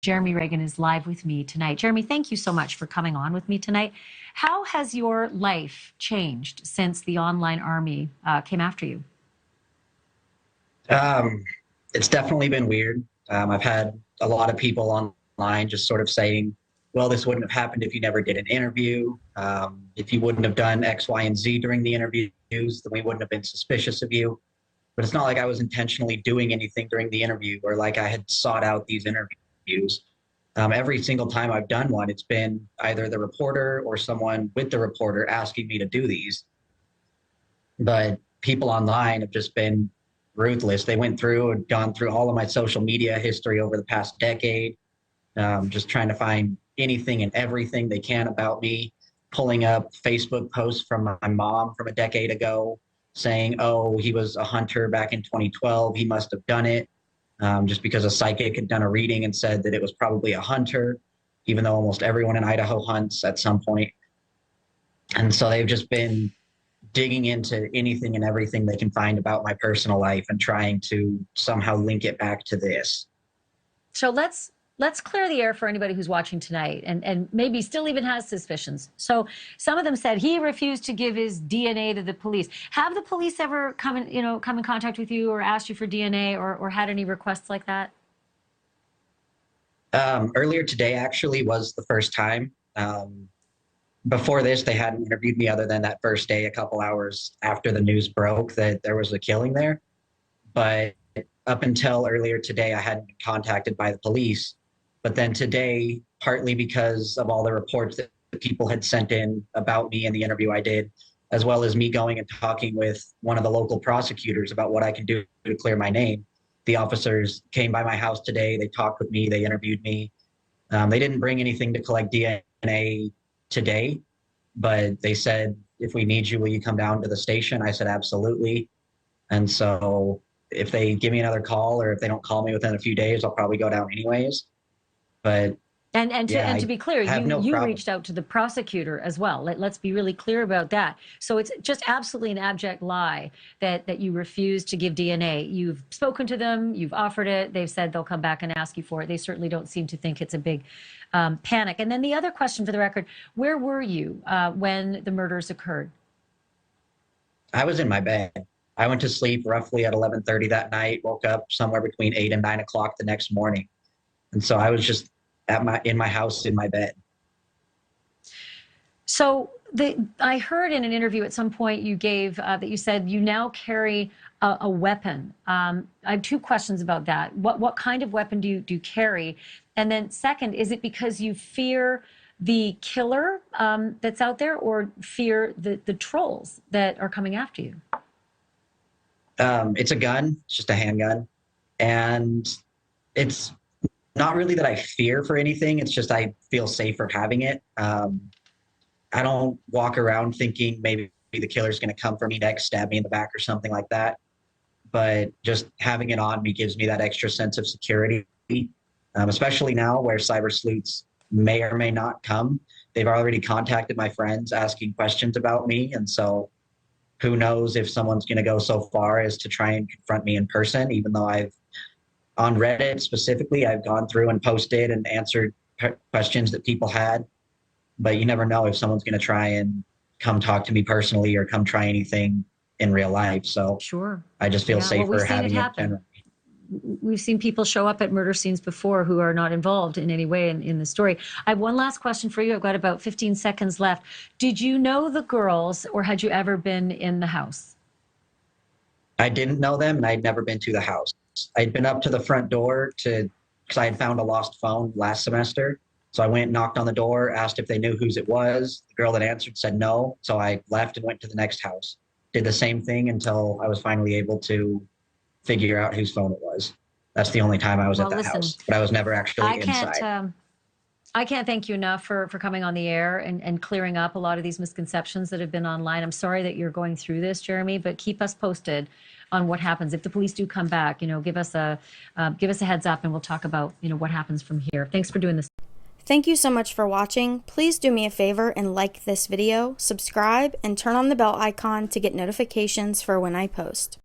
Jeremy Reagan is live with me tonight. Jeremy, thank you so much for coming on with me tonight. How has your life changed since the online army came after you? Um, it's definitely been weird. I've had a lot of people online just sort of saying, well, this wouldn't have happened if you never did an interview. If you wouldn't have done X, Y, and Z during the interviews, then we wouldn't have been suspicious of you. But it's not like I was intentionally doing anything during the interview or like I had sought out these interviews. Every single time I've done one, it's been either the reporter or someone with the reporter asking me to do these. But people online have just been ruthless. They went through and gone through all of my social media history over the past decade, just trying to find anything and everything they can about me, pulling up Facebook posts from my mom from a decade ago saying, oh, he was a hunter back in 2012. He must have done it just because a psychic had done a reading and said that it was probably a hunter, even though almost everyone in Idaho hunts at some point. And so they've just been digging into anything and everything they can find about my personal life and trying to somehow link it back to this. So let's clear the air for anybody who's watching tonight and maybe still even has suspicions. So some of them said he refused to give his DNA to the police. Have the police ever come in contact with you or asked you for DNA or had any requests like that? Earlier today actually was the first time. Before this, they hadn't interviewed me other than that first day, a couple hours after the news broke that there was a killing there. But up until earlier today, I hadn't been contacted by the police. But then today, partly because of all the reports that people had sent in about me and the interview I did, as well as me going and talking with one of the local prosecutors about what I can do to clear my name, the officers came by my house today. They talked with me. They interviewed me. They didn't bring anything to collect DNA today, but they said, if we need you, will you come down to the station? I said, absolutely. And so if they give me another call or if they don't call me within a few days, I'll probably go down anyways. But to be clear, you problem. reached out to the prosecutor as well. Let's be really clear about that. So it's just absolutely an abject lie that you refuse to give DNA. You've spoken to them, you've offered it. They've said they'll come back and ask you for it. They certainly don't seem to think it's a big panic. And then the other question for the record, where were you when the murders occurred? I was in my bed. I went to sleep roughly at 11:30 that night, woke up somewhere between 8 and 9 o'clock the next morning. And so I was just in my house, in my bed. So I heard in an interview at some point you gave that you said you now carry a weapon. I have two questions about that. What kind of weapon do you carry? And then second, is it because you fear the killer that's out there or fear the trolls that are coming after you? It's a gun. It's just a handgun. And it's not really that I fear for anything. It's just I feel safer having it. I don't walk around thinking maybe the killer's going to come for me next, stab me in the back or something like that. But just having it on me gives me that extra sense of security, especially now where cyber sleuths may or may not come. They've already contacted my friends asking questions about me. And so who knows if someone's going to go so far as to try and confront me in person, even though on Reddit specifically, I've gone through and posted and answered questions that people had, but you never know if someone's going to try and come talk to me personally or come try anything in real life. So sure, I just feel safer having it generally. We've seen people show up at murder scenes before who are not involved in any way in the story. I have one last question for you. I've got about 15 seconds left. Did you know the girls or had you ever been in the house? I didn't know them and I'd never been to the house. I'd been up to the front door because I had found a lost phone last semester. So I went, knocked on the door, asked if they knew whose it was. The girl that answered said no. So I left and went to the next house. Did the same thing until I was finally able to figure out whose phone it was. That's the only time I was at that house, but I was never actually inside. I can't thank you enough for coming on the air and clearing up a lot of these misconceptions that have been online. I'm sorry that you're going through this, Jeremy, but keep us posted on what happens. If the police do come back, give us a heads up and we'll talk about, what happens from here. Thanks for doing this. Thank you so much for watching. Please do me a favor and like this video, subscribe, and turn on the bell icon to get notifications for when I post.